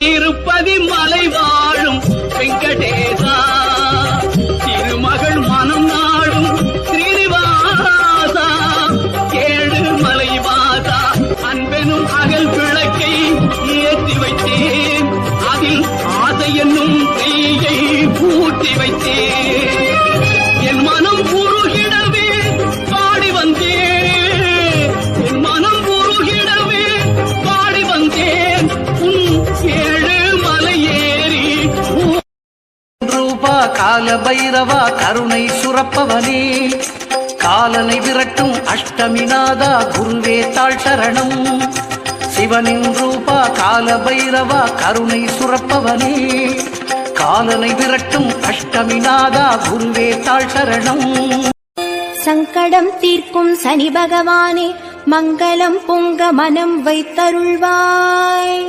திருப்பதி மலை வாழும் வெங்கடேசா, திருமகள் மனம் நாடும் ஸ்ரீனிவாசா, ஏழு மலை வாசா, அன்பெனும் அகல் விளக்கை ஏற்றி வைத்தேன், அதில் ஆசை என்னும் தீயை பூட்டி வைத்தேன். என் மனம் உருகிடவே பாடி வந்தேன், என் மனம் உருகிடவே பாடி வந்தேன், ஏழு மலை ஏறி. ரூபா கால பைரவா கருணை சுரப்பவனே, காலனை விரட்டும் அஷ்டமிநாதா குருவே தாழ் சரணம். சிவனின் ரூபா கால பைரவா கருணை சுரப்பவனே, காலனை விரட்டும் அஷ்டமிநாதா குருவே தாழ் சரணம். சங்கடம் தீர்க்கும் சனி பகவானே, மங்களம் பொங்க மனம் வைத்தருள்வாய்.